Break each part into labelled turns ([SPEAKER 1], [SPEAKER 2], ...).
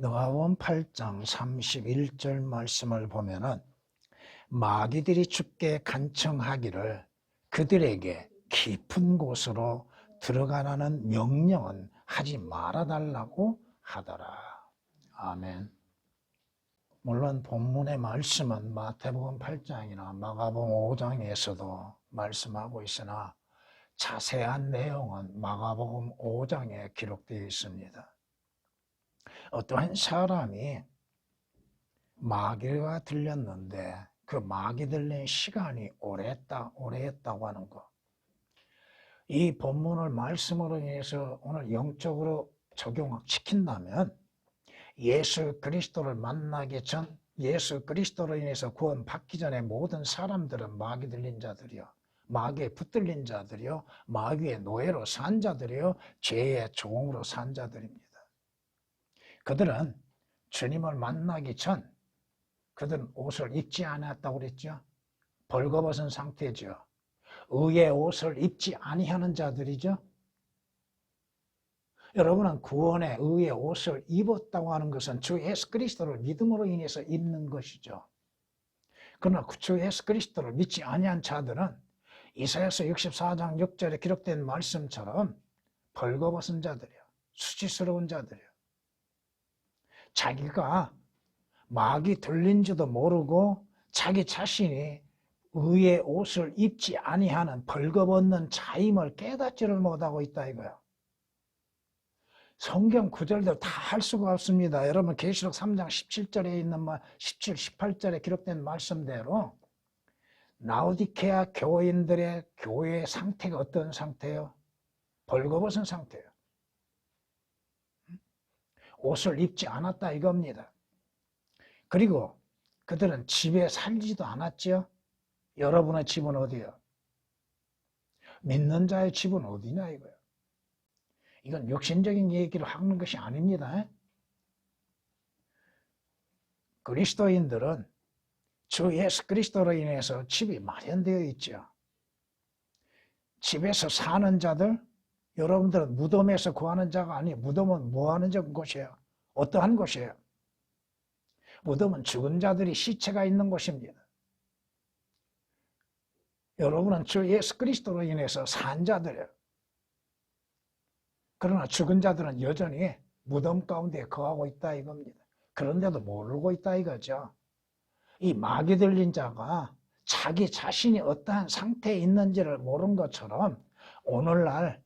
[SPEAKER 1] 누가복음 8장 31절 말씀을 보면은 마귀들이 주께 간청하기를 그들에게 깊은 곳으로 들어가라는 명령은 하지 말아달라고 하더라. 아멘. 물론 본문의 말씀은 마태복음 8장이나 마가복음 5장에서도 말씀하고 있으나 자세한 내용은 마가복음 5장에 기록되어 있습니다. 어떠한 사람이 마귀가 들렸는데 그 마귀 들린 시간이 오래했다고 하는 것. 이 본문을 말씀으로 인해서 오늘 영적으로 적용시킨다면 예수 그리스도를 만나기 전 예수 그리스도로 인해서 구원받기 전에 모든 사람들은 마귀 들린 자들이요, 마귀에 붙들린 자들이요, 마귀의 노예로 산 자들이요, 죄의 종으로 산 자들입니다. 그들은 주님을 만나기 전 그들은 옷을 입지 않았다고 그랬죠. 벌거벗은 상태죠. 의의 옷을 입지 아니하는 자들이죠. 여러분은 구원의 의의 옷을 입었다고 하는 것은 주 예수 그리스도를 믿음으로 인해서 입는 것이죠. 그러나 주 예수 그리스도를 믿지 아니한 자들은 이사야서 64장 6절에 기록된 말씀처럼 벌거벗은 자들이요, 수치스러운 자들이요, 자기가 마귀 들린지도 모르고 자기 자신이 의의 옷을 입지 아니하는 벌거벗는 자임을 깨닫지를 못하고 있다 이거야. 성경 구절들 다 할 수가 없습니다. 여러분 계시록 3장 17절에 있는 17, 18절에 기록된 말씀대로 라오디케아 교인들의 교회의 상태가 어떤 상태예요? 벌거벗은 상태예요. 옷을 입지 않았다 이겁니다. 그리고 그들은 집에 살지도 않았죠. 여러분의 집은 어디예요? 믿는 자의 집은 어디냐 이거예요. 이건 육신적인 얘기를 하는 것이 아닙니다. 그리스도인들은 주 예수 그리스도로 인해서 집이 마련되어 있죠. 집에서 사는 자들, 여러분들은 무덤에서 구하는 자가 아니에요. 무덤은 뭐 하는 곳이에요? 어떠한 곳이에요? 무덤은 죽은 자들이 시체가 있는 곳입니다. 여러분은 주 예수 그리스도로 인해서 산 자들이에요. 그러나 죽은 자들은 여전히 무덤 가운데 거하고 있다 이겁니다. 그런데도 모르고 있다 이거죠. 이 마귀 들린 자가 자기 자신이 어떠한 상태에 있는지를 모르는 것처럼 오늘날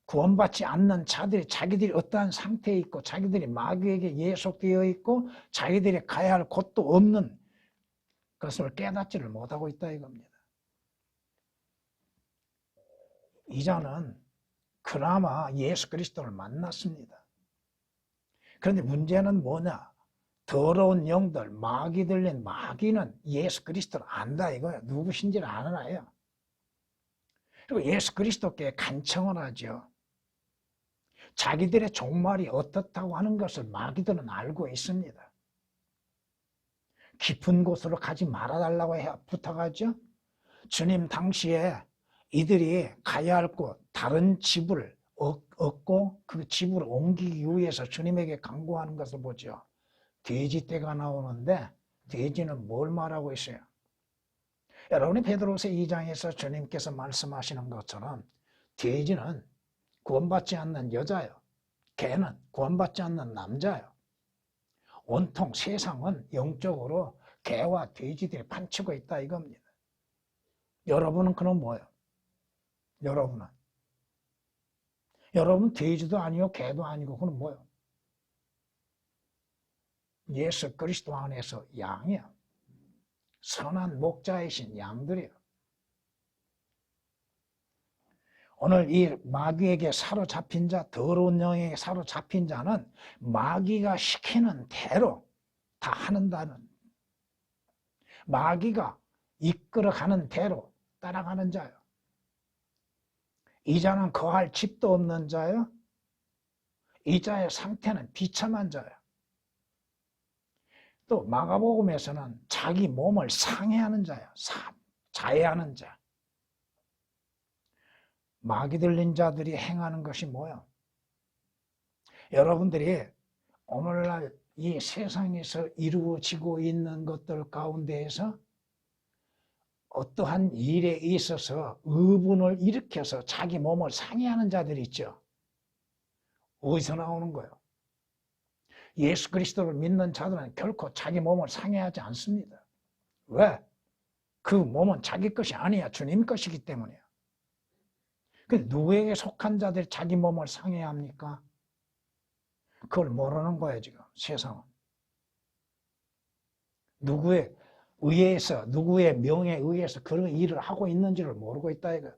[SPEAKER 1] 구원받지 않는 자들이 자기들이 어떠한 상태에 있고 자기들이 마귀에게 예속되어 있고 자기들이 가야 할 곳도 없는 것을 깨닫지를 못하고 있다 이겁니다. 이자는 그나마 예수 그리스도를 만났습니다. 그런데 문제는 뭐냐? 더러운 영들, 마귀 들린 마귀는 예수 그리스도를 안다 이거예요. 누구신지를 아는 아예요. 그리고 예수 그리스도께 간청을 하죠. 자기들의 종말이 어떻다고 하는 것을 마귀들은 알고 있습니다. 깊은 곳으로 가지 말아달라고 부탁하죠. 주님 당시에 이들이 가야 할 곳, 다른 집을 얻고 그 집으로 옮기기 위해서 주님에게 간구하는 것을 보죠. 돼지떼가 나오는데 돼지는 뭘 말하고 있어요? 여러분이 베드로서 2장에서 주님께서 말씀하시는 것처럼 돼지는 구원받지 않는 여자요, 개는 구원받지 않는 남자요. 온통 세상은 영적으로 개와 돼지들이 판치고 있다 이겁니다. 여러분은 그럼 뭐예요? 여러분 돼지도 아니고 개도 아니고 그건 뭐예요? 예수 그리스도 안에서 양이야. 선한 목자이신 양들이에요. 오늘 이 마귀에게 사로잡힌 자, 더러운 영에게 사로잡힌 자는 마귀가 시키는 대로 다 하는다는, 마귀가 이끌어가는 대로 따라가는 자예요. 이 자는 거할 집도 없는 자예요. 이 자의 상태는 비참한 자예요. 또 마가복음에서는 자기 몸을 상해하는 자예요. 자해하는 자. 마귀 들린 자들이 행하는 것이 뭐예요? 여러분들이 오늘날 이 세상에서 이루어지고 있는 것들 가운데에서 어떠한 일에 있어서 의분을 일으켜서 자기 몸을 상해하는 자들이 있죠. 어디서 나오는 거예요? 예수 그리스도를 믿는 자들은 결코 자기 몸을 상해하지 않습니다. 왜? 그 몸은 자기 것이 아니야. 주님 것이기 때문이야. 누구에게 속한 자들이 자기 몸을 상해합니까? 그걸 모르는 거예요, 지금 세상은. 누구의 의해서, 누구의 명에 의해서 그런 일을 하고 있는지를 모르고 있다 이거.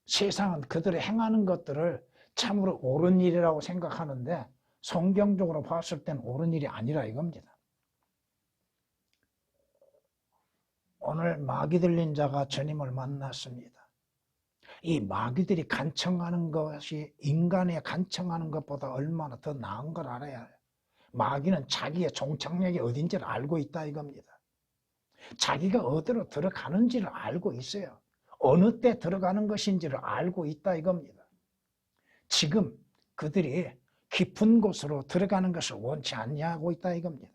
[SPEAKER 1] 세상은 그들이 행하는 것들을 참으로 옳은 일이라고 생각하는데 성경적으로 봤을 땐 옳은 일이 아니라 이겁니다. 오늘 마귀 들린 자가 주님을 만났습니다. 이 마귀들이 간청하는 것이 인간의 간청하는 것보다 얼마나 더 나은 걸 알아야 해요. 마귀는 자기의 종착역이 어딘지를 알고 있다 이겁니다. 자기가 어디로 들어가는지를 알고 있어요. 어느 때 들어가는 것인지를 알고 있다 이겁니다. 지금 그들이 깊은 곳으로 들어가는 것을 원치 않냐고 있다 이겁니다.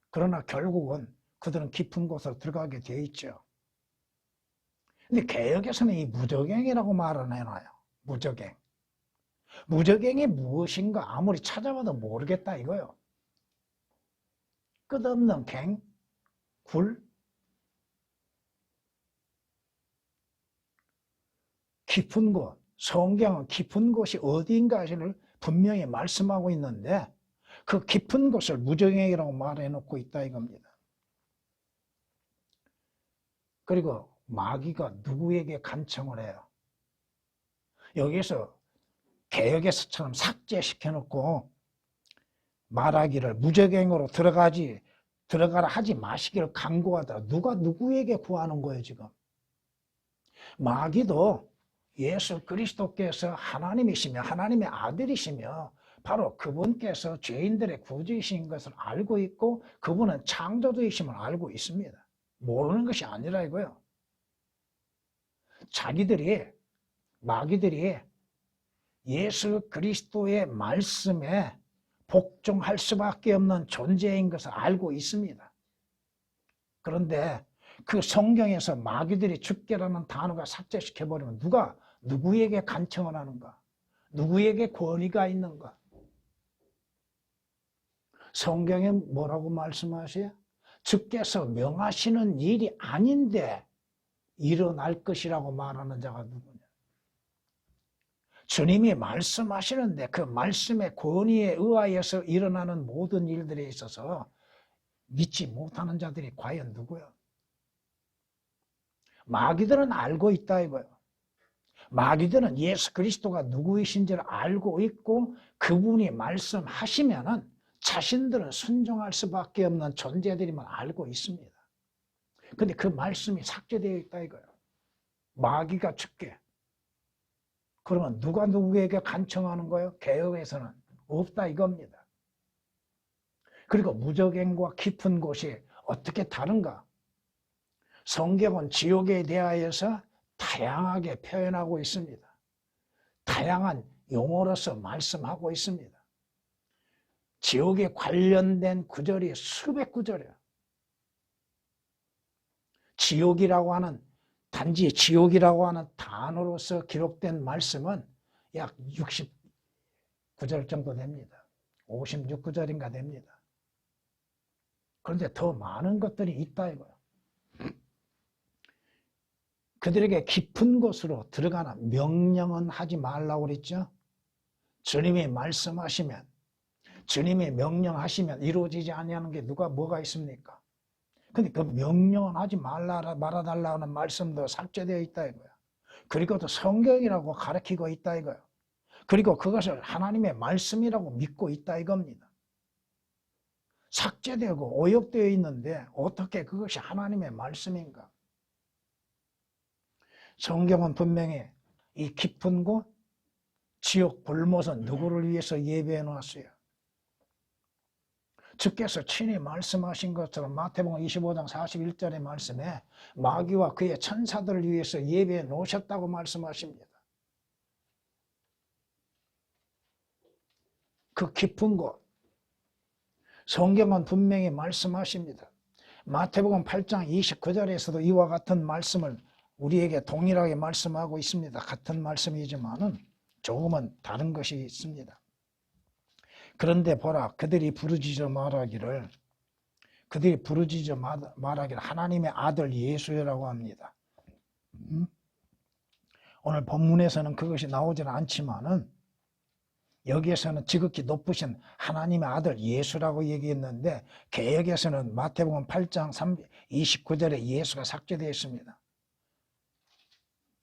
[SPEAKER 1] 그러나 결국은 그들은 깊은 곳으로 들어가게 되어 있죠. 근데 개역에서는 이 무저갱이라고 말을 해놔요. 무저갱. 무저갱이 무엇인가 아무리 찾아봐도 모르겠다 이거요. 끝없는 갱, 굴, 깊은 곳. 성경은 깊은 곳이 어디인가를 분명히 말씀하고 있는데 그 깊은 곳을 무저갱이라고 말해놓고 있다 이겁니다. 그리고 마귀가 누구에게 간청을 해요? 여기서 개역에서처럼 삭제시켜놓고 말하기를 무저갱으로 들어가라 하지 마시기를 강구하다. 누가 누구에게 구하는 거예요 지금? 마귀도 예수 그리스도께서 하나님이시며 하나님의 아들이시며 바로 그분께서 죄인들의 구주이신 것을 알고 있고 그분은 창조주이심을 알고 있습니다. 모르는 것이 아니라 이거요. 마귀들이 예수 그리스도의 말씀에 복종할 수밖에 없는 존재인 것을 알고 있습니다. 그런데 그 성경에서 마귀들이 죽게라는 단어가 삭제시켜버리면 누가 누구에게 간청을 하는가? 누구에게 권위가 있는가? 성경에 뭐라고 말씀하세요? 주께서 명하시는 일이 아닌데 일어날 것이라고 말하는 자가 누구냐? 주님이 말씀하시는데 그 말씀의 권위에 의하여서 일어나는 모든 일들에 있어서 믿지 못하는 자들이 과연 누구야? 마귀들은 알고 있다 이거예요. 마귀들은 예수 그리스도가 누구이신지를 알고 있고 그분이 말씀하시면은 자신들은 순종할 수밖에 없는 존재들임을 알고 있습니다. 근데 그 말씀이 삭제되어 있다 이거예요. 마귀가 죽게. 그러면 누가 누구에게 간청하는 거예요? 개혁에서는 없다 이겁니다. 그리고 무저갱과 깊은 곳이 어떻게 다른가? 성경은 지옥에 대하여서 다양하게 표현하고 있습니다. 다양한 용어로서 말씀하고 있습니다. 지옥에 관련된 구절이 수백 구절이에요. 단지 지옥이라고 하는 단어로서 기록된 말씀은 약 69절 정도 됩니다. 56구절인가 됩니다. 그런데 더 많은 것들이 있다 이거예요. 그들에게 깊은 곳으로 들어가는 명령은 하지 말라고 그랬죠. 주님이 말씀하시면, 주님이 명령하시면 이루어지지 아니하는 게 뭐가 있습니까? 근데 그 명령은 하지 말아달라는 말씀도 삭제되어 있다 이거야. 그리고 또 성경이라고 가르치고 있다 이거야. 그리고 그것을 하나님의 말씀이라고 믿고 있다 이겁니다. 삭제되고 오역되어 있는데 어떻게 그것이 하나님의 말씀인가? 성경은 분명히 이 깊은 곳, 지옥 불못은 누구를 위해서 예배해 놓았어요? 주께서 친히 말씀하신 것처럼 마태복음 25장 41절의 말씀에 마귀와 그의 천사들을 위해서 예배해 놓으셨다고 말씀하십니다. 그 깊은 곳. 성경은 분명히 말씀하십니다. 마태복음 8장 29절에서도 이와 같은 말씀을 우리에게 동일하게 말씀하고 있습니다. 같은 말씀이지만은 조금은 다른 것이 있습니다. 그런데 보라, 그들이 부르짖어 말하기를 하나님의 아들 예수라고 합니다. 오늘 본문에서는 그것이 나오지는 않지만은 여기에서는 지극히 높으신 하나님의 아들 예수라고 얘기했는데 개역에서는 마태복음 8장 29절에 예수가 삭제되어 있습니다.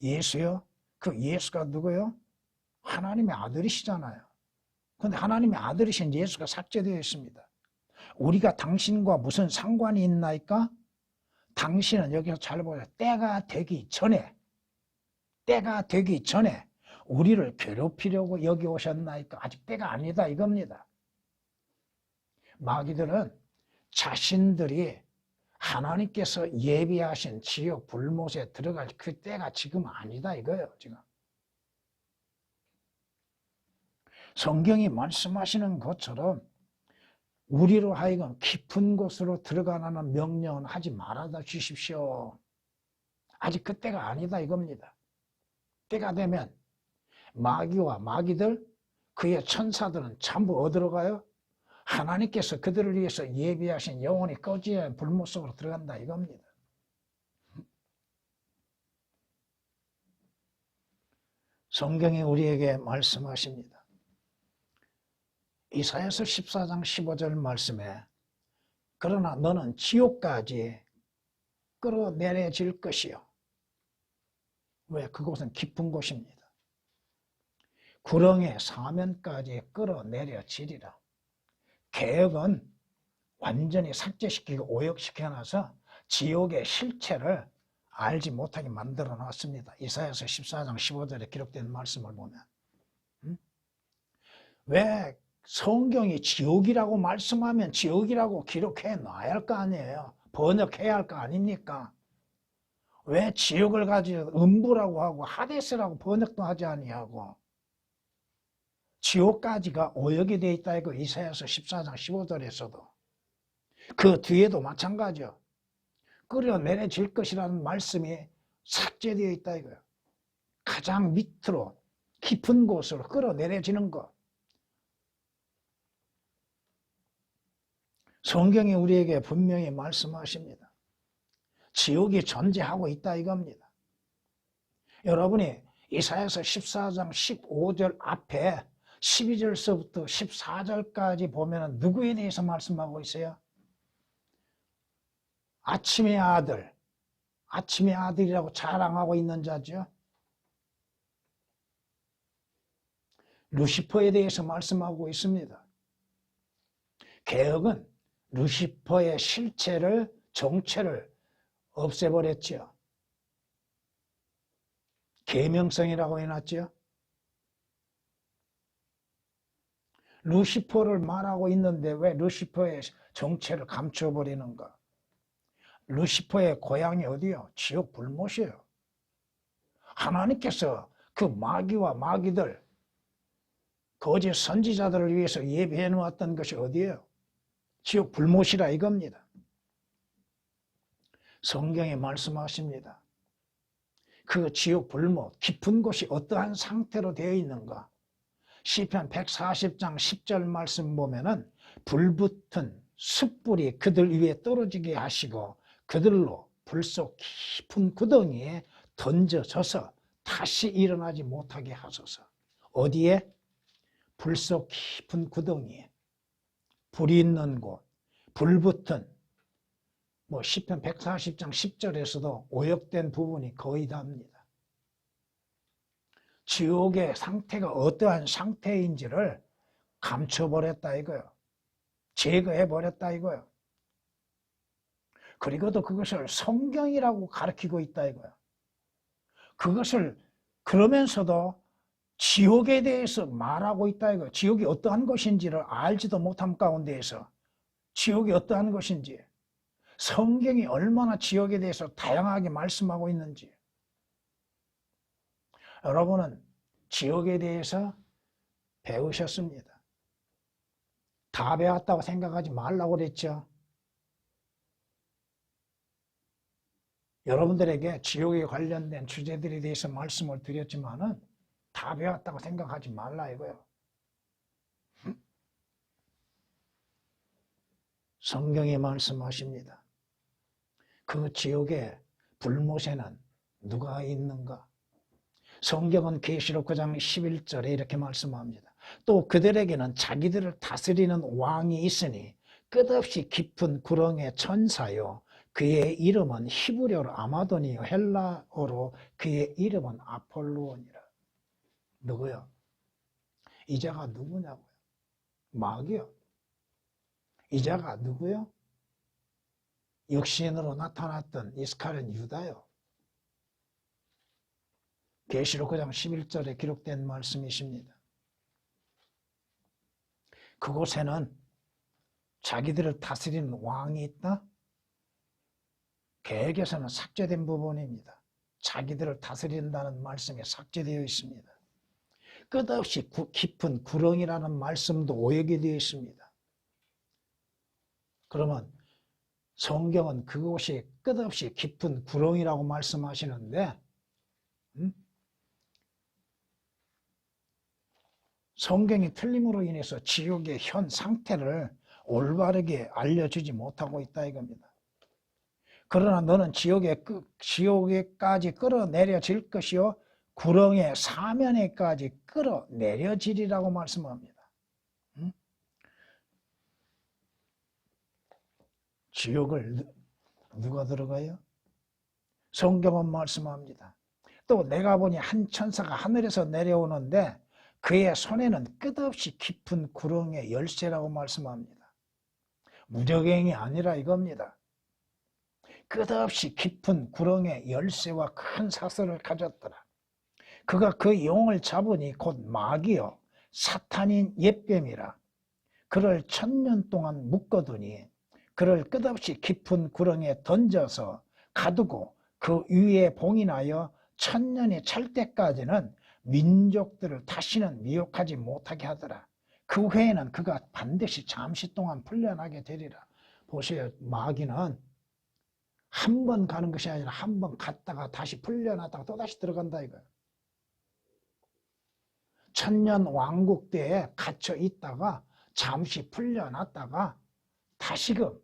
[SPEAKER 1] 예수요? 그 예수가 누구요? 하나님의 아들이시잖아요. 그런데 하나님의 아들이신 예수가 삭제되어 있습니다. 우리가 당신과 무슨 상관이 있나이까? 당신은 여기서 잘 보세요. 때가 되기 전에 우리를 괴롭히려고 여기 오셨나이까? 아직 때가 아니다 이겁니다. 마귀들은 자신들이 하나님께서 예비하신 지옥 불못에 들어갈 그 때가 지금 아니다 이거예요. 지금 성경이 말씀하시는 것처럼 우리로 하여금 깊은 곳으로 들어가라는 명령은 하지 말아다 주십시오. 아직 그 때가 아니다 이겁니다. 때가 되면 마귀와 마귀들 그의 천사들은 전부 어디로 가요? 하나님께서 그들을 위해서 예비하신 영원히 꺼지지 않은 불못 속으로 들어간다 이겁니다. 성경이 우리에게 말씀하십니다. 이사야서 14장 15절 말씀에 그러나 너는 지옥까지 끌어내려질 것이요. 왜? 그곳은 깊은 곳입니다. 구렁의 사면까지 끌어내려지리라. 개혁은 완전히 삭제시키고 오역시켜놔서 지옥의 실체를 알지 못하게 만들어 놨습니다. 이사야서 14장 15절에 기록된 말씀을 보면. 왜 성경이 지옥이라고 말씀하면 지옥이라고 기록해 놔야 할 거 아니에요. 번역해야 할 거 아닙니까? 왜 지옥을 가지고 음부라고 하고 하데스라고 번역도 하지 아니하고 지옥까지가 오역이 되어 있다 이거 이사야서 14장 15절에서도 그 뒤에도 마찬가지요. 끌어내려질 것이라는 말씀이 삭제되어 있다 이거예요. 가장 밑으로 깊은 곳으로 끌어내려지는 것. 성경이 우리에게 분명히 말씀하십니다. 지옥이 존재하고 있다 이겁니다. 여러분이 이사야서 14장 15절 앞에 12절서부터 14절까지 보면 누구에 대해서 말씀하고 있어요? 아침의 아들이라고 자랑하고 있는 자죠. 루시퍼에 대해서 말씀하고 있습니다. 개혁은 루시퍼의 실체를, 정체를 없애버렸죠. 계명성이라고 해놨죠. 루시퍼를 말하고 있는데 왜 루시퍼의 정체를 감춰버리는가? 루시퍼의 고향이 어디요? 지옥 불못이에요. 하나님께서 그 마귀와 마귀들, 거짓 선지자들을 위해서 예비해 놓았던 것이 어디예요? 지옥 불못이라 이겁니다. 성경에 말씀하십니다. 그 지옥 불못, 깊은 곳이 어떠한 상태로 되어 있는가? 시편 140장 10절 말씀 보면은 불붙은 숯불이 그들 위에 떨어지게 하시고 그들로 불속 깊은 구덩이에 던져져서 다시 일어나지 못하게 하소서. 어디에? 불속 깊은 구덩이에. 불이 있는 곳, 불붙은 시편 140장 10절에서도 오역된 부분이 거의 다입니다. 지옥의 상태가 어떠한 상태인지를 감춰버렸다 이거요. 제거해버렸다 이거요. 그리고도 그것을 성경이라고 가르치고 있다 이거요. 그것을 그러면서도 지옥에 대해서 말하고 있다 이거요. 지옥이 어떠한 것인지를 알지도 못함 가운데에서 지옥이 어떠한 것인지, 성경이 얼마나 지옥에 대해서 다양하게 말씀하고 있는지. 여러분은 지옥에 대해서 배우셨습니다. 다 배웠다고 생각하지 말라고 그랬죠. 여러분들에게 지옥에 관련된 주제들에 대해서 말씀을 드렸지만은 다 배웠다고 생각하지 말라 이거요. 성경이 말씀하십니다. 그 지옥의 불못에는 누가 있는가? 성경은 계시록 9장 11절에 이렇게 말씀합니다. 또 그들에게는 자기들을 다스리는 왕이 있으니 끝없이 깊은 구렁의 천사요 그의 이름은 히브리어로 아마돈이요 헬라어로 그의 이름은 아폴로온이라. 누구요? 이 자가 누구냐고요? 마귀요. 이 자가 누구요? 육신으로 나타났던 이스카리온 유다요. 계시록 9장 11절에 기록된 말씀이십니다. 그곳에는 자기들을 다스리는 왕이 있다? 계획에서는 삭제된 부분입니다. 자기들을 다스린다는 말씀이 삭제되어 있습니다. 끝없이 깊은 구렁이라는 말씀도 오역이 되어 있습니다. 그러면 성경은 그곳이 끝없이 깊은 구렁이라고 말씀하시는데 성경이 틀림으로 인해서 지옥의 현 상태를 올바르게 알려주지 못하고 있다 이겁니다. 그러나 너는 지옥에까지 끌어내려질 것이요 구렁의 사면에까지 끌어내려지리라고 말씀합니다. 지옥을 누가 들어가요? 성경은 말씀합니다. 또 내가 보니 한 천사가 하늘에서 내려오는데 그의 손에는 끝없이 깊은 구렁의 열쇠라고 말씀합니다. 무적행이 아니라 이겁니다. 끝없이 깊은 구렁의 열쇠와 큰 사슬을 가졌더라. 그가 그 영을 잡으니 곧 마귀요 사탄인 옛뱀이라. 그를 1000년 동안 묶어두니 그를 끝없이 깊은 구렁에 던져서 가두고 그 위에 봉인하여 1000년이 찰 때까지는 민족들을 다시는 미혹하지 못하게 하더라. 그 후에는 그가 반드시 잠시 동안 풀려나게 되리라. 보세요. 마귀는 한 번 가는 것이 아니라 한 번 갔다가 다시 풀려나다가 또다시 들어간다 이거예요. 1000년 왕국 때에 갇혀 있다가 잠시 풀려났다가 다시금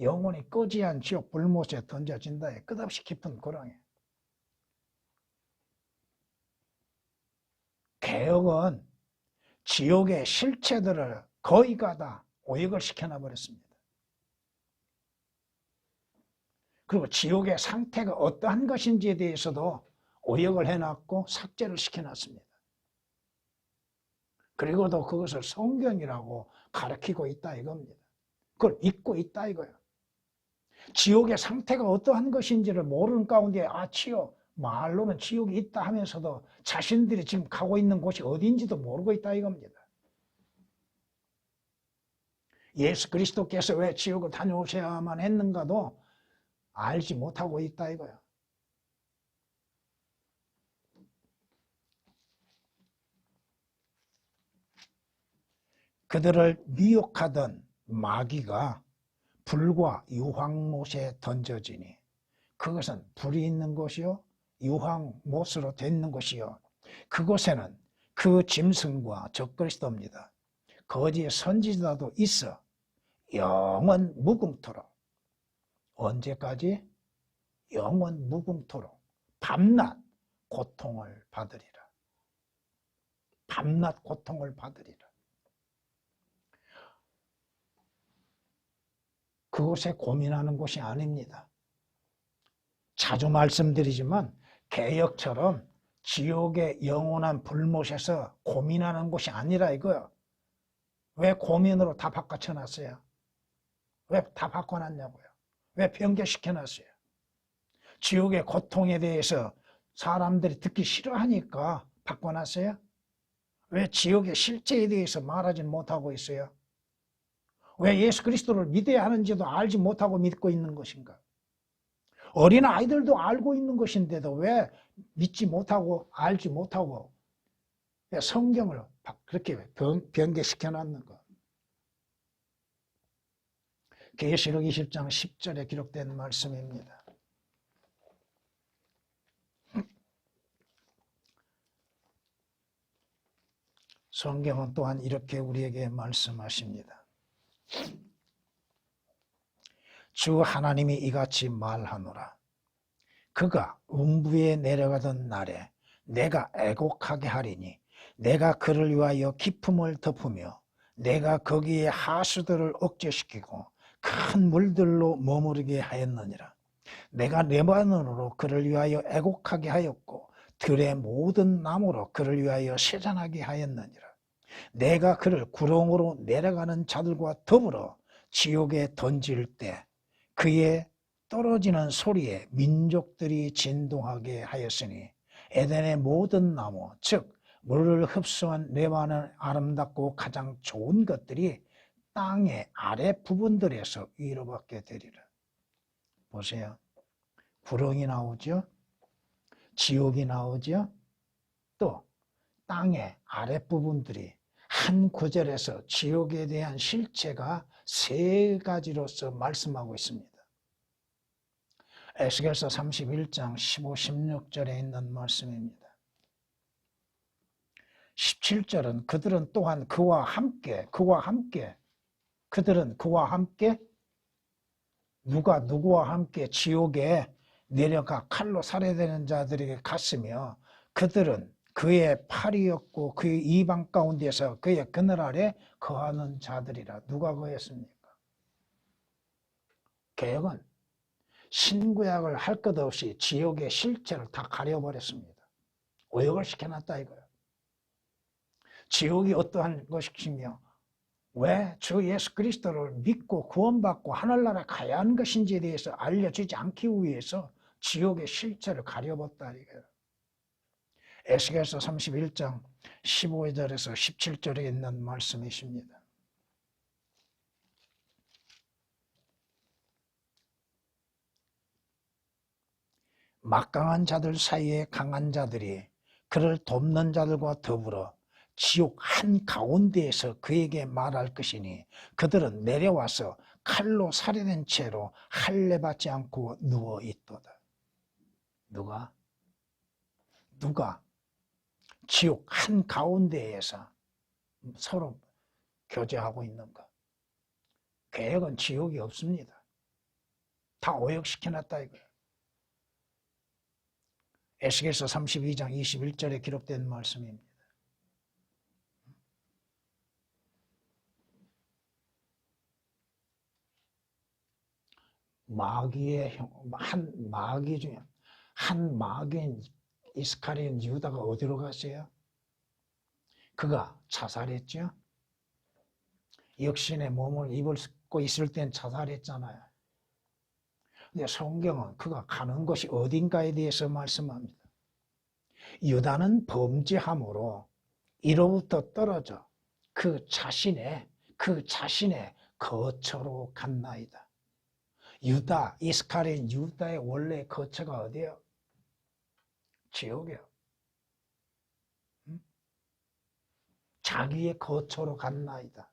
[SPEAKER 1] 영원히 꺼지한 지옥 불못에 던져진다. 끝없이 깊은 구렁에. 개혁은 지옥의 실체들을 거의 다 오역을 시켜놔 버렸습니다. 그리고 지옥의 상태가 어떠한 것인지에 대해서도 오역을 해놨고 삭제를 시켜놨습니다. 그리고도 그것을 성경이라고 가르치고 있다 이겁니다. 그걸 믿고 있다 이거예요. 지옥의 상태가 어떠한 것인지를 모르는 가운데 말로는 지옥이 있다 하면서도 자신들이 지금 가고 있는 곳이 어디인지도 모르고 있다 이겁니다. 예수 그리스도께서 왜 지옥을 다녀오셔야만 했는가도 알지 못하고 있다 이거야. 그들을 미혹하던 마귀가 불과 유황못에 던져지니 그것은 불이 있는 곳이요 유황못으로 된 곳이요 그곳에는 그 짐승과 적그리스도입니다. 거짓 선지자도 있어 영원 무궁토록. 언제까지? 영원 무궁토록 밤낮 고통을 받으리라. 밤낮 고통을 받으리라. 그곳에 고민하는 곳이 아닙니다. 자주 말씀드리지만 개역처럼 지옥의 영원한 불못에서 고민하는 곳이 아니라 이거요. 왜 고민으로 다 바꿔쳐놨어요? 왜 다 바꿔놨냐고요? 왜 변개시켜놨어요? 지옥의 고통에 대해서 사람들이 듣기 싫어하니까 바꿔놨어요? 왜 지옥의 실체에 대해서 말하지 못하고 있어요? 왜 예수 그리스도를 믿어야 하는지도 알지 못하고 믿고 있는 것인가? 어린 아이들도 알고 있는 것인데도 왜 믿지 못하고 알지 못하고 왜 성경을 그렇게 변개시켜 놨는가? 계시록 20장 10절에 기록된 말씀입니다. 성경은 또한 이렇게 우리에게 말씀하십니다. 주 하나님이 이같이 말하노라. 그가 음부에 내려가던 날에 내가 애곡하게 하리니 내가 그를 위하여 기품을 덮으며 내가 거기에 하수들을 억제시키고 큰 물들로 머무르게 하였느니라. 내가 레바논으로 그를 위하여 애곡하게 하였고 들의 모든 나무로 그를 위하여 세잔하게 하였느니라. 내가 그를 구렁으로 내려가는 자들과 더불어 지옥에 던질 때 그의 떨어지는 소리에 민족들이 진동하게 하였으니 에덴의 모든 나무 즉 물을 흡수한 레바논 아름답고 가장 좋은 것들이 땅의 아래 부분들에서 위로받게 되리라. 보세요. 구렁이 나오죠. 지옥이 나오죠. 또 땅의 아랫부분들이 한 구절에서 지옥에 대한 실체가 세 가지로서 말씀하고 있습니다. 에스겔서 31장 15, 16절에 있는 말씀입니다. 17절은 그들은 또한 그와 함께 그들은 그와 함께 누구와 함께 지옥에 내려가 칼로 살해되는 자들에게 갔으며 그들은 그의 팔이었고 그의 이방 가운데서 그의 그늘 아래 거하는 자들이라. 누가 거했습니까? 개혁은 신구약을 할 것 없이 지옥의 실체를 다 가려버렸습니다. 오역을 시켜놨다 이거예요. 지옥이 어떠한 것이며 왜 주 예수 그리스도를 믿고 구원받고 하늘나라에 가야 하는 것인지에 대해서 알려주지 않기 위해서 지옥의 실체를 가려봤다 이거예요. 에스겔서 31장 15절에서 17절에 있는 말씀이십니다. 막강한 자들 사이에 강한 자들이 그를 돕는 자들과 더불어 지옥 한가운데에서 그에게 말할 것이니 그들은 내려와서 칼로 살해된 채로 할례받지 않고 누워있도다. 누가? 지옥 한가운데에서 서로 교제하고 있는 것. 계획은 지옥이 없습니다. 다 오역시켜놨다 이거예요. 에스겔서 32장 21절에 기록된 말씀입니다. 마귀의 한 마귀 중에 한 마귀인 이스카리온 유다가 어디로 갔어요? 그가 자살했죠. 역신의 몸을 입고 있을 땐 자살했잖아요. 근데 성경은 그가 가는 곳이 어딘가에 대해서 말씀합니다. 유다는 범죄함으로 이로부터 떨어져 그 자신의 거처로 갔나이다. 유다, 이스카리온 유다의 원래 거처가 어디예요? 지옥이요. 자기의 거처로 갔나이다.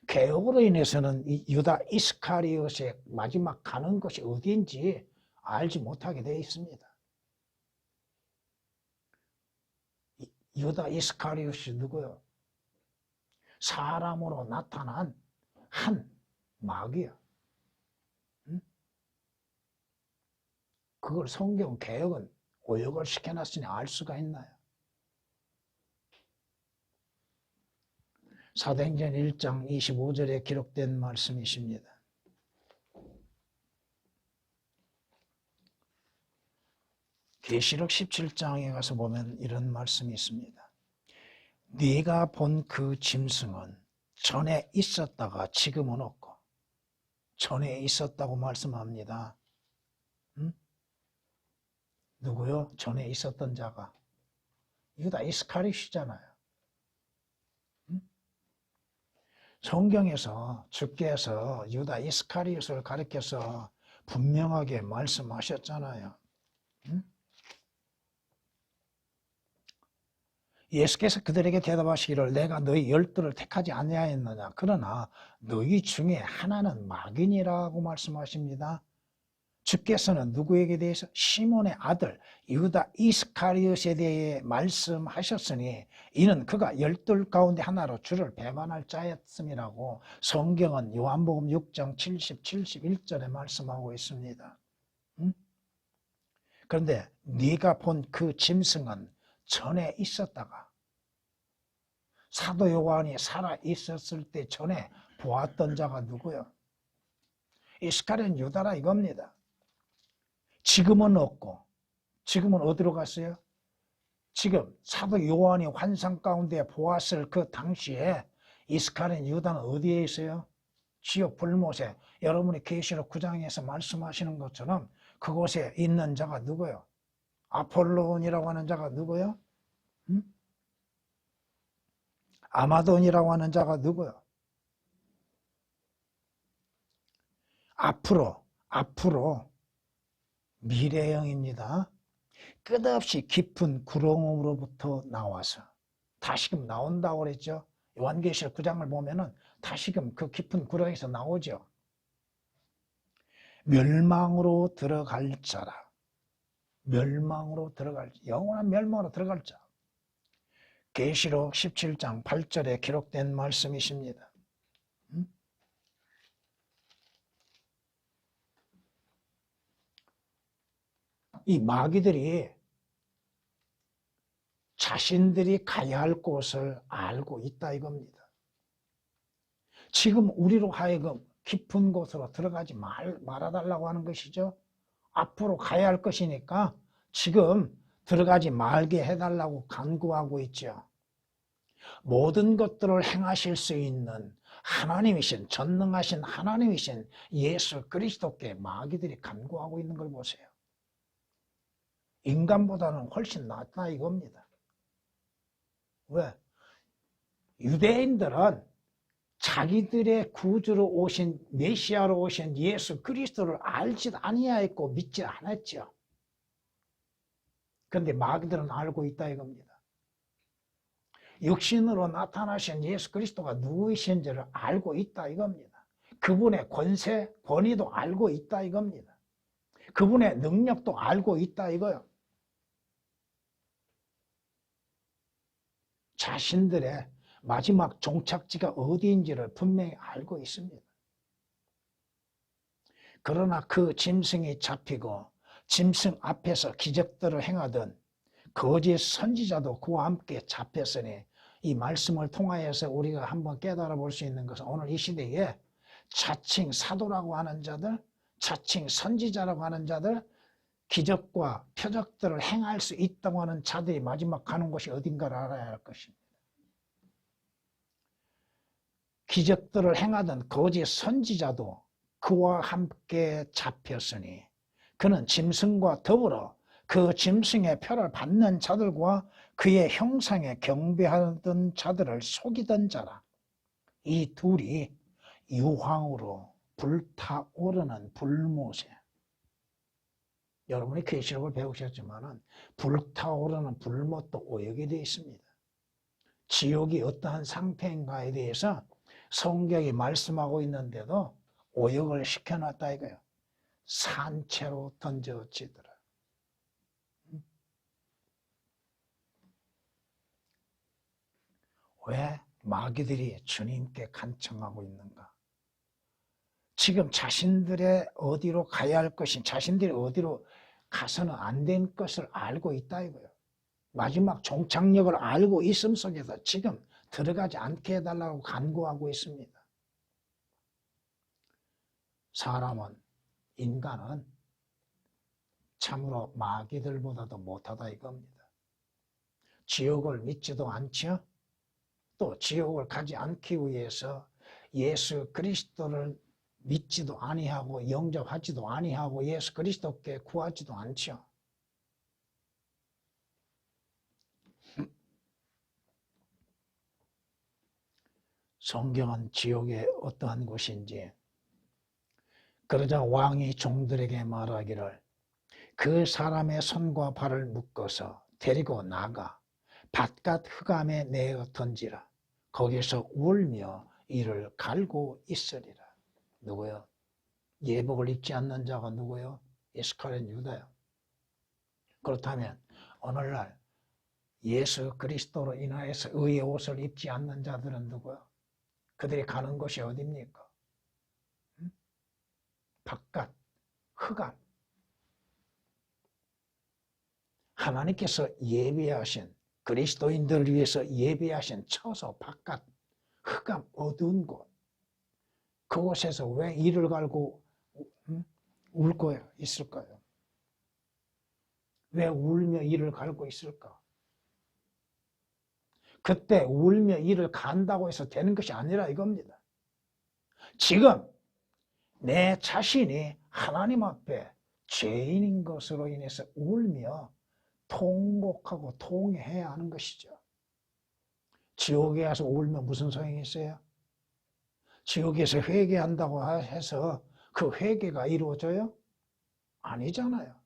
[SPEAKER 1] 개혁으로 인해서는 이 유다 이스카리ot의 마지막 가는 곳이 어디인지 알지 못하게 되어 있습니다. 유다 이스카리ot이 누구요? 사람으로 나타난 한 마귀야. 그걸 성경 개혁은 오역을 시켜놨으니 알 수가 있나요? 사도행전 1장 25절에 기록된 말씀이십니다. 계시록 17장에 가서 보면 이런 말씀이 있습니다. 네가 본 그 짐승은 전에 있었다가 지금은 없고 전에 있었다고 말씀합니다. 누구요? 전에 있었던 자가 유다 이스카리ot이잖아요. 성경에서 주께서 유다 이스카리ot을 가리켜서 분명하게 말씀하셨잖아요. 예수께서 그들에게 대답하시기를 내가 너희 12를 택하지 아니하였느냐. 그러나 너희 중에 하나는 마귀니라고 말씀하십니다. 주께서는 누구에게 대해서? 시몬의 아들 유다 이스카리ot에 대해 말씀하셨으니 이는 그가 12 가운데 하나로 주를 배반할 자였음이라고 성경은 요한복음 6장 70, 71절에 말씀하고 있습니다. 그런데 네가 본 그 짐승은 전에 있었다가 사도 요한이 살아 있었을 때 전에 보았던 자가 누구요? 이스카리온 유다라 이겁니다. 지금은 없고 지금은 어디로 갔어요? 지금 사도 요한이 환상 가운데 보았을 그 당시에 이스카리온 유다는 어디에 있어요? 지옥 불못에 여러분이 계시록 9장에서 말씀하시는 것처럼 그곳에 있는 자가 누구요? 아폴론이라고 하는 자가 누구요? 아마돈이라고 하는 자가 누구요? 앞으로 미래형입니다. 끝없이 깊은 구렁으로부터 나와서 다시금 나온다고 그랬죠. 요한계시록 9장을 보면은 다시금 그 깊은 구렁에서 나오죠. 멸망으로 들어갈 자라. 멸망으로 들어갈 자. 영원한 멸망으로 들어갈 자. 계시록 17장 8절에 기록된 말씀이십니다. 이 마귀들이 자신들이 가야 할 곳을 알고 있다 이겁니다. 지금 우리로 하여금 깊은 곳으로 들어가지 말아달라고 하는 것이죠. 앞으로 가야 할 것이니까 지금 들어가지 말게 해달라고 간구하고 있죠. 모든 것들을 행하실 수 있는 하나님이신, 전능하신 하나님이신 예수 그리스도께 마귀들이 간구하고 있는 걸 보세요. 인간보다는 훨씬 낫다 이겁니다. 왜? 유대인들은 자기들의 구주로 오신 메시아로 오신 예수 그리스도를 알지도 아니하였고 믿지 않았죠. 그런데 마귀들은 알고 있다 이겁니다. 육신으로 나타나신 예수 그리스도가 누구이신지를 알고 있다 이겁니다. 그분의 권세, 권위도 알고 있다 이겁니다. 그분의 능력도 알고 있다 이거요. 자신들의 마지막 종착지가 어디인지를 분명히 알고 있습니다. 그러나 그 짐승이 잡히고 짐승 앞에서 기적들을 행하던 거짓 선지자도 그와 함께 잡혔으니 이 말씀을 통하여서 우리가 한번 깨달아 볼 수 있는 것은 오늘 이 시대에 자칭 사도라고 하는 자들, 자칭 선지자라고 하는 자들, 기적과 표적들을 행할 수 있다고 하는 자들이 마지막 가는 곳이 어딘가를 알아야 할 것입니다. 기적들을 행하던 거짓 선지자도 그와 함께 잡혔으니 그는 짐승과 더불어 그 짐승의 표를 받는 자들과 그의 형상에 경배하던 자들을 속이던 자라. 이 둘이 유황으로 불타오르는 불못에, 여러분이 계시록을 배우셨지만 불타오르는 불못도 오역이 되어 있습니다. 지옥이 어떠한 상태인가에 대해서 성경이 말씀하고 있는데도 오역을 시켜놨다 이거예요. 산채로 던져지더라. 왜 마귀들이 주님께 간청하고 있는가? 지금 자신들의 어디로 가야 할 것이, 자신들이 어디로 가서는 안 된 것을 알고 있다 이거예요. 마지막 종착역을 알고 있음 속에서 지금 들어가지 않게 해달라고 간구하고 있습니다. 인간은 참으로 마귀들보다도 못하다 이겁니다. 지옥을 믿지도 않죠. 또 지옥을 가지 않기 위해서 예수 그리스도를 믿지도 아니하고 영접하지도 아니하고 예수 그리스도께 구하지도 않죠. 성경은 지옥이 어떠한 곳인지, 그러자 왕이 종들에게 말하기를 그 사람의 손과 발을 묶어서 데리고 나가 바깥 흑암에 내어 던지라. 거기서 울며 이를 갈고 있으리라. 누구요? 예복을 입지 않는 자가 누구요? 이스카리온 유다요. 그렇다면 오늘날 예수 그리스도로 인하여서 의의 옷을 입지 않는 자들은 누구요? 그들이 가는 곳이 어디입니까? 바깥 흑암. 하나님께서 예비하신, 그리스도인들을 위해서 예비하신 처소 바깥 흑암 어두운 곳, 그곳에서 왜 이를 갈고 울고 있을까요? 왜 울며 이를 갈고 있을까? 그때 울며 이를 간다고 해서 되는 것이 아니라 이겁니다. 지금 내 자신이 하나님 앞에 죄인인 것으로 인해서 울며 통곡하고 통회해야 하는 것이죠. 지옥에 가서 울면 무슨 소용이 있어요? 지옥에서 회개한다고 해서 그 회개가 이루어져요? 아니잖아요.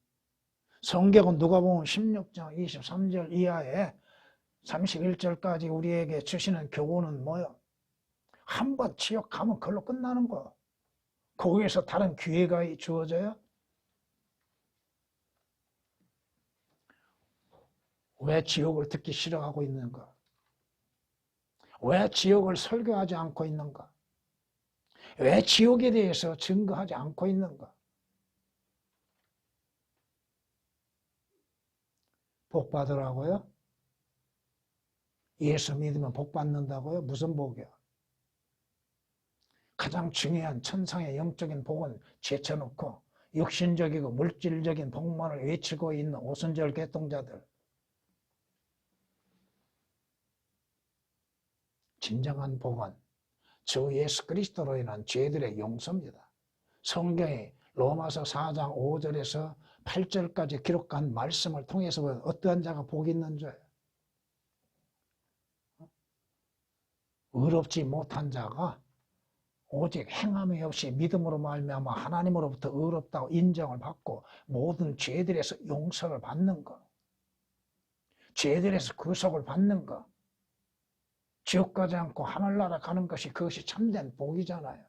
[SPEAKER 1] 성경은 누가복음 16장 23절 이하에 31절까지 우리에게 주시는 교훈은 뭐요? 한번 지옥 가면 그걸로 끝나는 거. 거기에서 다른 기회가 주어져요? 왜 지옥을 듣기 싫어하고 있는가? 왜 지옥을 설교하지 않고 있는가? 왜 지옥에 대해서 증거하지 않고 있는가? 복 받으라고요? 예수 믿으면 복 받는다고요? 무슨 복이요? 가장 중요한 천상의 영적인 복은 제쳐놓고 육신적이고 물질적인 복만을 외치고 있는 오순절 개통자들. 진정한 복은 주 예수 그리스도로 인한 죄들의 용서입니다. 성경이 로마서 4장 5절에서 8절까지 기록한 말씀을 통해서 어떠한 자가 복이 있는 줄? 의롭지 못한 자가 오직 행함이 없이 믿음으로 말미암아 하나님으로부터 의롭다고 인정을 받고 모든 죄들에서 용서를 받는 것, 죄들에서 구속을 받는 것, 지옥 가지 않고 하늘나라 가는 것이 그것이 참된 복이잖아요.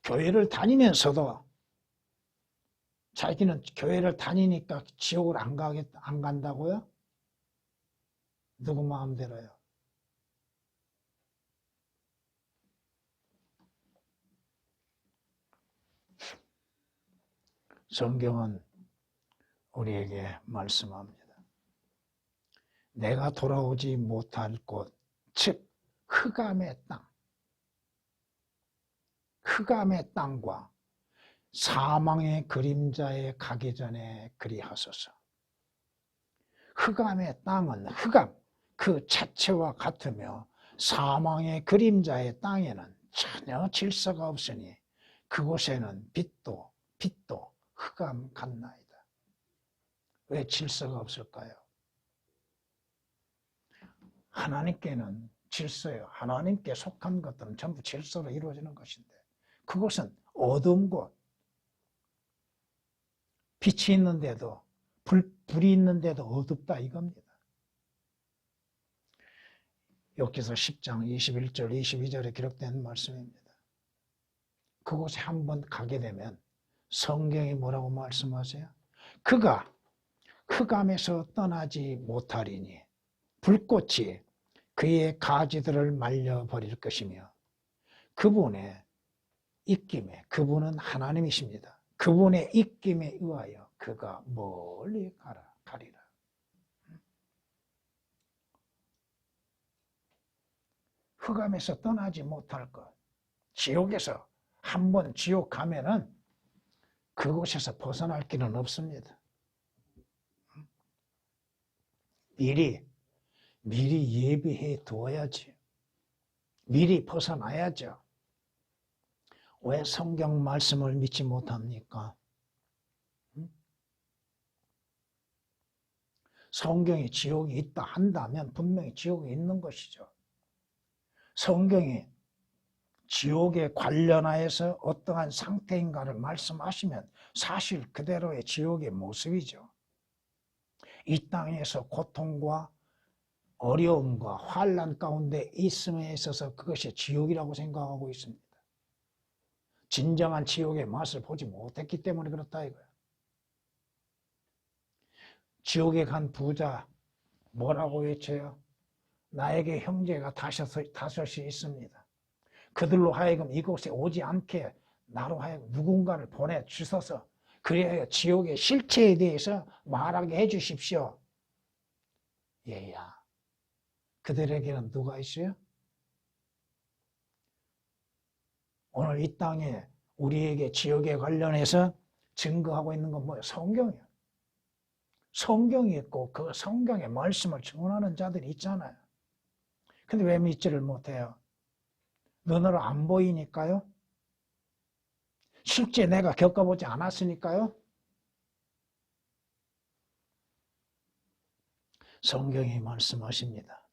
[SPEAKER 1] 교회를 다니면서도 자기는 교회를 다니니까 지옥을 안 간다고요? 누구 마음대로요? 성경은 우리에게 말씀합니다. 내가 돌아오지 못할 곳, 즉 흑암의 땅, 흑암의 땅과 사망의 그림자에 가기 전에 그리하소서. 흑암의 땅은 흑암 그 자체와 같으며 사망의 그림자의 땅에는 전혀 질서가 없으니 그곳에는 빛도 흑암 같나이다. 왜 질서가 없을까요? 하나님께는 질서예요. 하나님께 속한 것들은 전부 질서로 이루어지는 것인데 그것은 어두운 곳, 빛이 있는데도 불이 있는데도 어둡다 이겁니다. 욥기서 10장 21절 22절에 기록된 말씀입니다. 그곳에 한번 가게 되면 성경이 뭐라고 말씀하세요? 그가 흑암에서 떠나지 못하리니 불꽃이 그의 가지들을 말려버릴 것이며 그분의 입김에, 그분은 하나님이십니다. 그분의 입김에 의하여 그가 멀리 가리라. 흑암에서 떠나지 못할 것. 지옥에서 한번 지옥 가면은 그곳에서 벗어날 길은 없습니다. 미리 예비해 두어야지. 미리 벗어나야죠. 왜 성경 말씀을 믿지 못합니까? 성경에 지옥이 있다 한다면 분명히 지옥이 있는 것이죠. 성경이 지옥에 관련하여서 어떠한 상태인가를 말씀하시면 사실 그대로의 지옥의 모습이죠. 이 땅에서 고통과 어려움과 환난 가운데 있음에 있어서 그것이 지옥이라고 생각하고 있습니다. 진정한 지옥의 맛을 보지 못했기 때문에 그렇다 이거야. 지옥에 간 부자 뭐라고 외쳐요? 나에게 형제가 다섯이 있습니다. 그들로 하여금 이곳에 오지 않게 나로 하여금 누군가를 보내주셔서 그래야 지옥의 실체에 대해서 말하게 해주십시오. 얘야, 그들에게는 누가 있어요? 오늘 이 땅에 우리에게 지옥에 관련해서 증거하고 있는 건 뭐예요? 성경이에요. 성경이 있고 그 성경의 말씀을 증언하는 자들이 있잖아요. 근데 왜 믿지를 못해요? 눈으로 안 보이니까요? 실제 내가 겪어보지 않았으니까요? 성경이 말씀하십니다.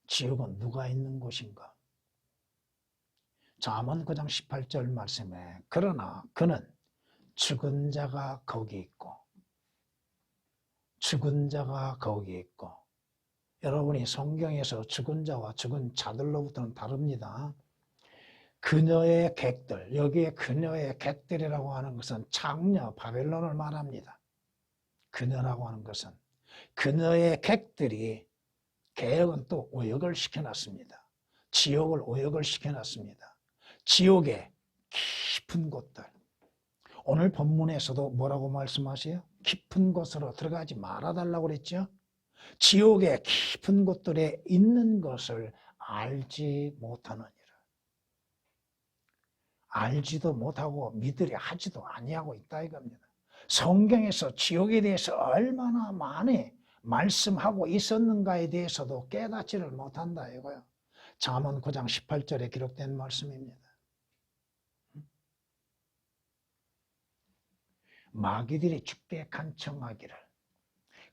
[SPEAKER 1] 지옥은 누가 있는 곳인가? 잠언 9장 18절 말씀에 그러나 그는 죽은 자가 거기 있고 죽은 자가 거기 있고 여러분이 성경에서 죽은 자와 죽은 자들로부터는 다릅니다. 그녀의 객들, 여기에 그녀의 객들이라고 하는 것은 창녀 바벨론을 말합니다. 그녀라고 하는 것은 그녀의 객들이 개혁은 또 오역을 시켜놨습니다. 지옥을 오역을 시켜놨습니다. 지옥의 깊은 곳들. 오늘 본문에서도 뭐라고 말씀하세요? 깊은 곳으로 들어가지 말아달라고 그랬죠? 지옥의 깊은 곳들에 있는 것을 알지 못하느니라. 알지도 못하고 믿으려 하지도 아니하고 있다 이겁니다. 성경에서 지옥에 대해서 얼마나 많이 말씀하고 있었는가에 대해서도 깨닫지를 못한다 이거요. 잠언 9장 18절에 기록된 말씀입니다. 마귀들이 주께 간청하기를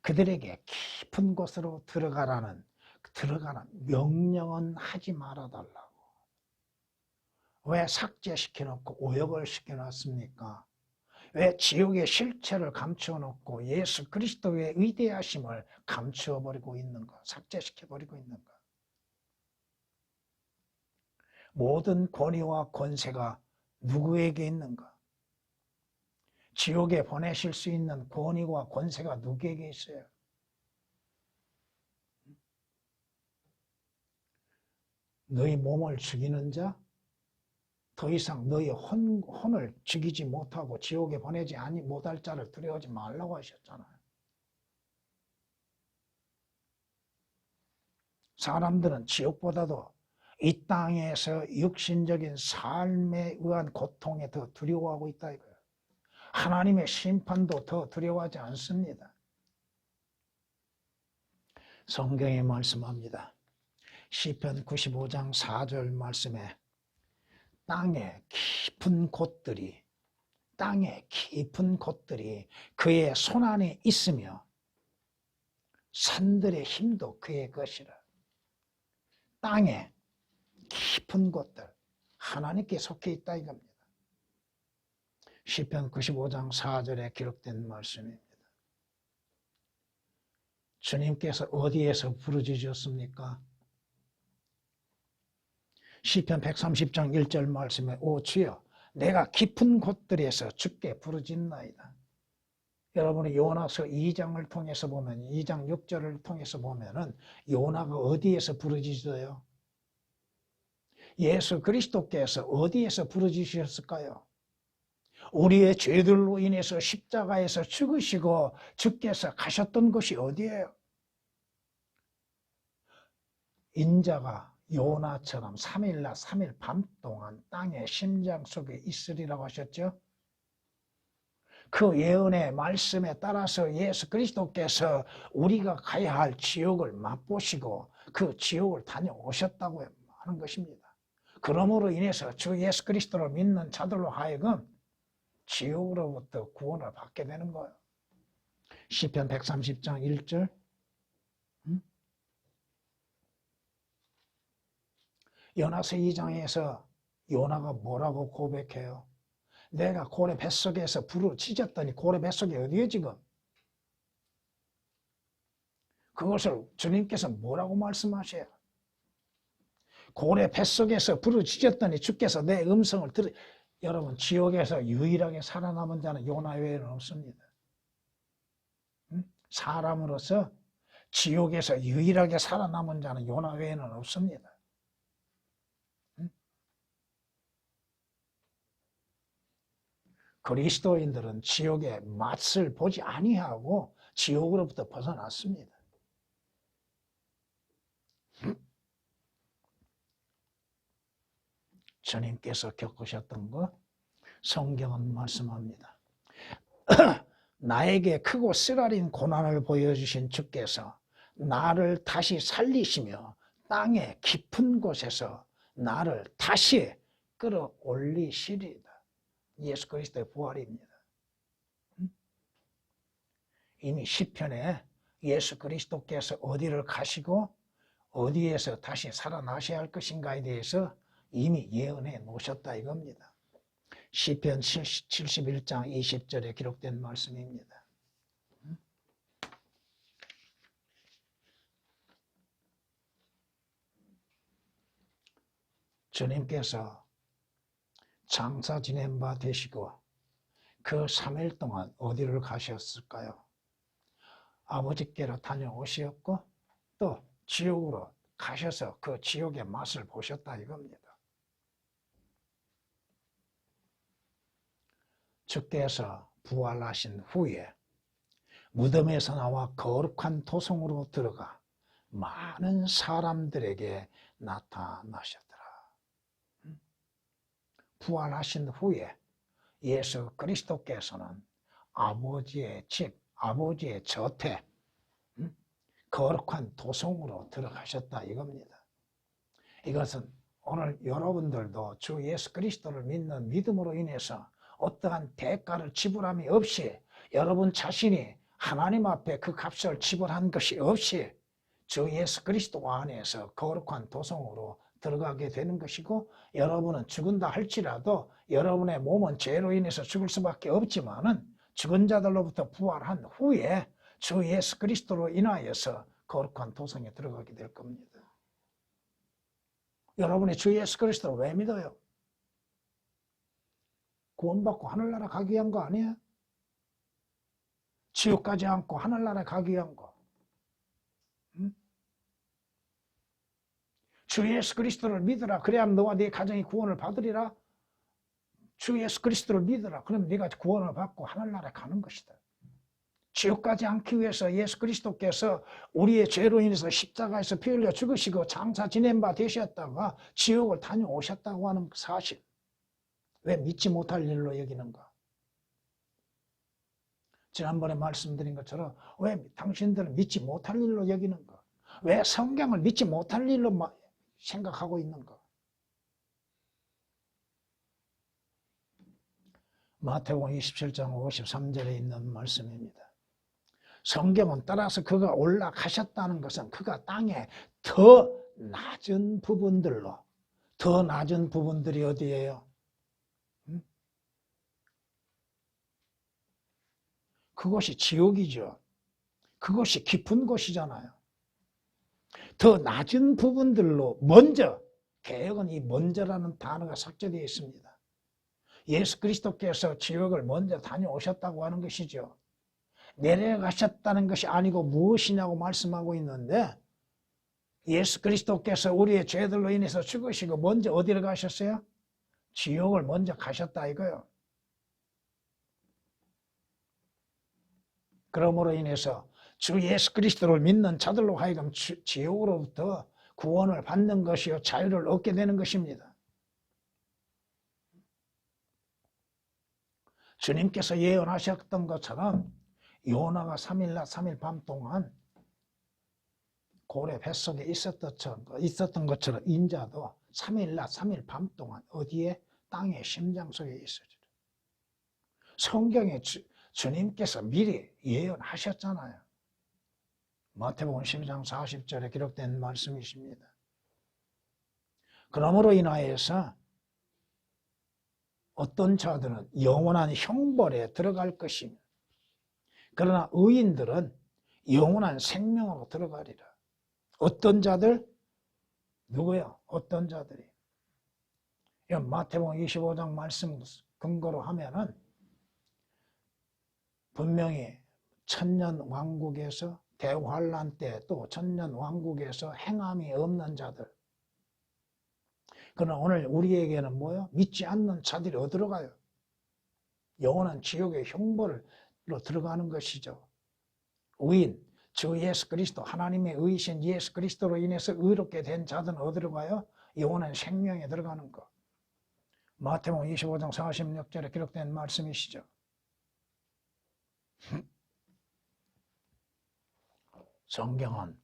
[SPEAKER 1] 그들에게 깊은 곳으로 들어가라는 명령은 하지 말아달라고. 왜 삭제시켜놓고 오역을 시켜놨습니까? 왜 지옥의 실체를 감추어놓고 예수 그리스도의 위대하심을 감추어버리고 있는가? 삭제시켜버리고 있는가? 모든 권위와 권세가 누구에게 있는가? 지옥에 보내실 수 있는 권위와 권세가 누구에게 있어요? 너희 몸을 죽이는 자? 더 이상 너희 혼을 죽이지 못하고 지옥에 보내지 못할 자를 두려워하지 말라고 하셨잖아요. 사람들은 지옥보다도 이 땅에서 육신적인 삶에 의한 고통에 더 두려워하고 있다 이거예요. 하나님의 심판도 더 두려워하지 않습니다. 성경에 말씀합니다. 시편 95장 4절 말씀에 땅의 깊은 곳들이 그의 손안에 있으며 산들의 힘도 그의 것이라. 땅의 깊은 곳들 하나님께 속해 있다 이겁니다. 시편 95장 4절에 기록된 말씀입니다. 주님께서 어디에서 부르짖으셨습니까? 시편 130장 1절 말씀에 오 주여 내가 깊은 곳들에서 주께 부르짖나이다. 여러분이 요나서 2장을 통해서 보면 2장 6절을 통해서 보면은 요나가 어디에서 부르짖어요? 예수 그리스도께서 어디에서 부르짖으셨을까요? 우리의 죄들로 인해서 십자가에서 죽으시고 주께서 가셨던 곳이 어디예요? 인자가 요나처럼 3일날 3일 밤 동안 땅의 심장 속에 있으리라고 하셨죠? 그 예언의 말씀에 따라서 예수 그리스도께서 우리가 가야 할 지옥을 맛보시고 그 지옥을 다녀오셨다고 하는 것입니다. 그러므로 인해서 주 예수 그리스도를 믿는 자들로 하여금 지옥으로부터 구원을 받게 되는 거예요. 시편 130장 1절 요나서 2장에서 요나가 뭐라고 고백해요? 내가 고래 뱃속에서 불을 찢었더니 고래 뱃속이 어디에 지금? 그것을 주님께서 뭐라고 말씀하셔요? 고래 뱃속에서 부르짖었더니 주께서 내 음성을 들으. 여러분, 지옥에서 유일하게 살아남은 자는 요나 외에는 없습니다. 사람으로서 지옥에서 유일하게 살아남은 자는 요나 외에는 없습니다. 그리스도인들은 지옥의 맛을 보지 아니하고 지옥으로부터 벗어났습니다. 주님께서 겪으셨던 거 성경은 말씀합니다. 나에게 크고 쓰라린 고난을 보여주신 주께서 나를 다시 살리시며 땅의 깊은 곳에서 나를 다시 끌어올리시리다. 예수 그리스도의 부활입니다. 이미 시편에 예수 그리스도께서 어디를 가시고 어디에서 다시 살아나셔야 할 것인가에 대해서 이미 예언해 놓으셨다 이겁니다. 시편 71장 20절에 기록된 말씀입니다. 주님께서 장사 지낸 바 되시고 그 3일 동안 어디를 가셨을까요? 아버지께로 다녀오셨고 또 지옥으로 가셔서 그 지옥의 맛을 보셨다 이겁니다. 주께서 부활하신 후에 무덤에서 나와 거룩한 도성으로 들어가 많은 사람들에게 나타나셨더라. 부활하신 후에 예수 그리스도께서는 아버지의 집, 아버지의 저택, 거룩한 도성으로 들어가셨다 이겁니다. 이것은 오늘 여러분들도 주 예수 그리스도를 믿는 믿음으로 인해서 어떠한 대가를 지불함이 없이 여러분 자신이 하나님 앞에 그 값을 지불한 것이 없이 주 예수 그리스도 안에서 거룩한 도성으로 들어가게 되는 것이고, 여러분은 죽은다 할지라도 여러분의 몸은 죄로 인해서 죽을 수밖에 없지만은 죽은 자들로부터 부활한 후에 주 예수 그리스도로 인하여서 거룩한 도성에 들어가게 될 겁니다. 여러분이 주 예수 그리스도를 왜 믿어요? 구원받고 하늘나라 가기 위한 거 아니야? 지옥 가지 않고 하늘나라 가기 위한 거. 응? 주 예수 그리스도를 믿으라. 그래야 너와 네 가정이 구원을 받으리라. 주 예수 그리스도를 믿으라. 그럼 네가 구원을 받고 하늘나라에 가는 것이다. 지옥 가지 않기 위해서 예수 그리스도께서 우리의 죄로 인해서 십자가에서 피 흘려 죽으시고 장사 지낸 바 되셨다가 지옥을 다녀오셨다고 하는 사실. 왜 믿지 못할 일로 여기는가? 지난번에 말씀드린 것처럼 왜 당신들은 믿지 못할 일로 여기는가? 왜 성경을 믿지 못할 일로 생각하고 있는가? 마태복음 27장 53절에 있는 말씀입니다. 성경은 따라서 그가 올라가셨다는 것은 그가 땅에 더 낮은 부분들로, 더 낮은 부분들이 어디예요? 그것이 지옥이죠. 그것이 깊은 곳이잖아요. 더 낮은 부분들로 먼저, 개역은 이 먼저라는 단어가 삭제되어 있습니다. 예수 그리스도께서 지옥을 먼저 다녀오셨다고 하는 것이죠. 내려가셨다는 것이 아니고 무엇이냐고 말씀하고 있는데, 예수 그리스도께서 우리의 죄들로 인해서 죽으시고 먼저 어디를 가셨어요? 지옥을 먼저 가셨다 이거요. 그러므로 인해서 주 예수 그리스도를 믿는 자들로 하여금 지옥으로부터 구원을 받는 것이요 자유를 얻게 되는 것입니다. 주님께서 예언하셨던 것처럼 요나가 3일 낮 3일 밤 동안 고래 뱃속에 있었던 것처럼 인자도 3일 낮 3일 밤 동안 어디에? 땅의 심장 속에 있어지라. 성경에 주님께서 미리 예언하셨잖아요. 마태복음 12장 40절에 기록된 말씀이십니다. 그러므로 인하여서 어떤 자들은 영원한 형벌에 들어갈 것이며, 그러나 의인들은 영원한 생명으로 들어가리라. 어떤 자들? 누구야? 어떤 자들이? 마태복음 25장 말씀 근거로 하면은 분명히 천년 왕국에서 대환란 때 또 천년 왕국에서 행함이 없는 자들. 그러나 오늘 우리에게는 뭐요? 믿지 않는 자들이 어디로 가요? 영원한 지옥의 형벌로 들어가는 것이죠. 의인, 주 예수 그리스도, 하나님의 의이신 예수 그리스도로 인해서 의롭게 된 자들은 어디로 가요? 영원한 생명에 들어가는 것. 마태복음 25장 46절에 기록된 말씀이시죠. 성경은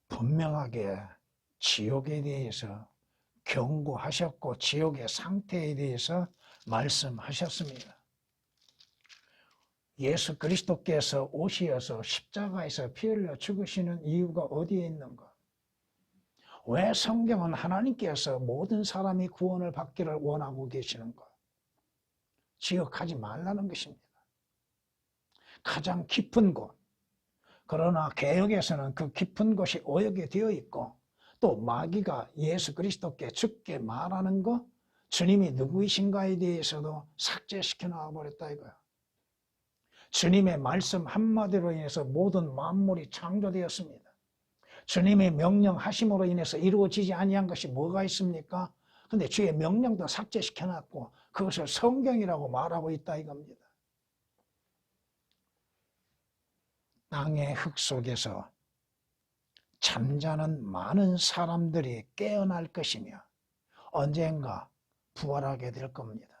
[SPEAKER 1] 분명하게 지옥에 대해서 경고하셨고 지옥의 상태에 대해서 말씀하셨습니다. 예수 그리스도께서 오시어서 십자가에서 피 흘려 죽으시는 이유가 어디에 있는가? 왜 성경은 하나님께서 모든 사람이 구원을 받기를 원하고 계시는가? 지옥하지 말라는 것입니다. 가장 깊은 곳. 그러나 개역에서는 그 깊은 곳이 오역이 되어 있고 또 마귀가 예수 그리스도께 죽게 말하는 것, 주님이 누구이신가에 대해서도 삭제시켜 놔버렸다 이거야. 주님의 말씀 한마디로 인해서 모든 만물이 창조되었습니다. 주님의 명령하심으로 인해서 이루어지지 아니한 것이 뭐가 있습니까? 근데 주의 명령도 삭제시켜 놨고 그것을 성경이라고 말하고 있다 이겁니다. 땅의 흙 속에서 잠자는 많은 사람들이 깨어날 것이며 언젠가 부활하게 될 겁니다.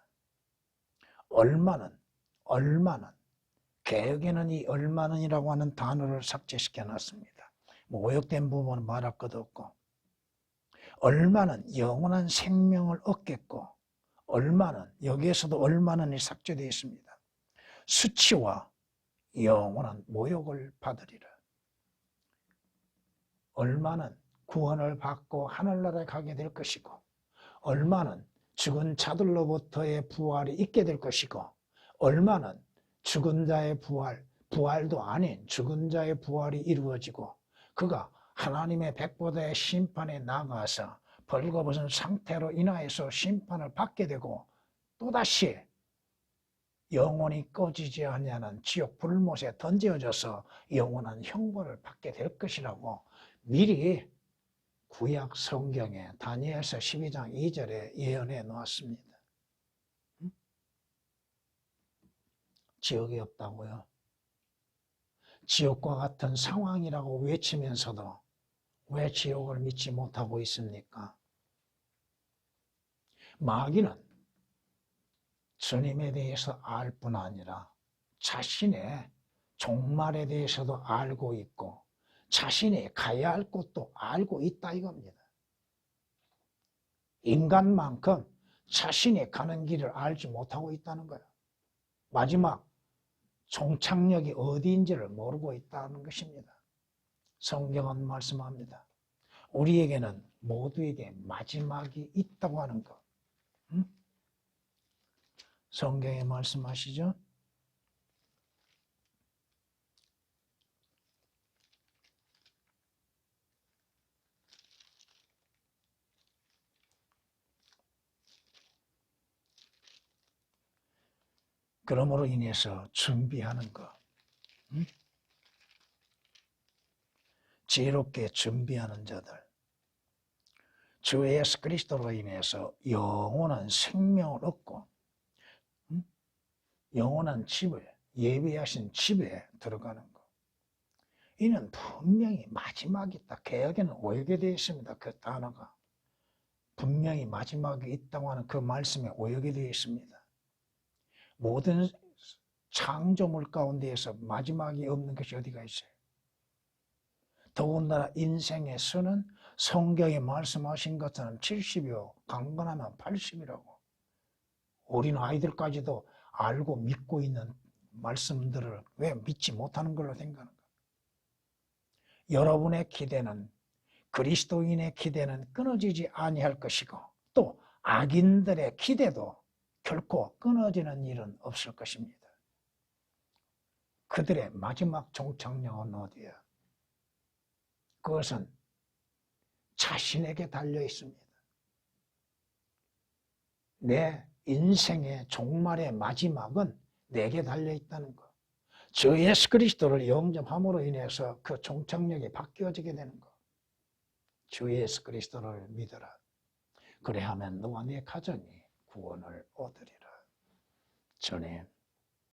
[SPEAKER 1] 얼마는 개역에는 이 얼마는이라고 하는 단어를 삭제시켜 놨습니다. 오역된 부분은 말할 것도 없고 얼마는 영원한 생명을 얻겠고 얼마는 여기에서도 얼마는이 삭제되어 있습니다. 수치와 영원한 모욕을 받으리라. 얼마는 구원을 받고 하늘나라에 가게 될 것이고 얼마는 죽은 자들로부터의 부활이 있게 될 것이고 얼마는 죽은 자의 부활도 아닌 죽은 자의 부활이 이루어지고 그가 하나님의 백보다의 심판에 나가서 벌거벗은 상태로 인하여서 심판을 받게 되고 또다시 영원히 꺼지지 아니하는 지옥 불못에 던져져서 영원한 형벌을 받게 될 것이라고 미리 구약 성경에 다니엘서 12장 2절에 예언해 놓았습니다. 지옥이 없다고요? 지옥과 같은 상황이라고 외치면서도 왜 지옥을 믿지 못하고 있습니까? 마귀는 주님에 대해서 알 뿐 아니라 자신의 종말에 대해서도 알고 있고 자신이 가야 할 곳도 알고 있다 이겁니다. 인간만큼 자신이 가는 길을 알지 못하고 있다는 거예요. 마지막 종착역이 어디인지를 모르고 있다는 것입니다. 성경은 말씀합니다. 우리에게는 모두에게 마지막이 있다고 하는 것. 성경에 말씀하시죠? 그러므로 인해서 준비하는 것. 지혜롭게 준비하는 자들. 주 예수 그리스도로 인해서 영원한 생명을 얻고 영원한 집에 예비하신 집에 들어가는 것. 이는 분명히 마지막이 있다. 개역에는 오역이 되어 있습니다. 그 단어가. 분명히 마지막이 있다고 하는 그 말씀에 오역이 되어 있습니다. 모든 창조물 가운데에서 마지막이 없는 것이 어디가 있어요? 더군다나 인생의 수는 성경에 말씀하신 것처럼 70이요 강건하면 80이라고. 어린 아이들까지도 알고 믿고 있는 말씀들을 왜 믿지 못하는 걸로 생각하는 거예요? 여러분의 기대는 그리스도인의 기대는 끊어지지 아니할 것이고 또 악인들의 기대도 결코 끊어지는 일은 없을 것입니다. 그들의 마지막 종착역은 어디야? 그것은 자신에게 달려 있습니다. 내 인생의 종말의 마지막은 내게 달려 있다는 것. 주 예수 그리스도를 영접함으로 인해서 그 종착역이 바뀌어지게 되는 것. 주 예수 그리스도를 믿어라. 그래야만 너와 네 가정이 구원을 얻으리라. 주님,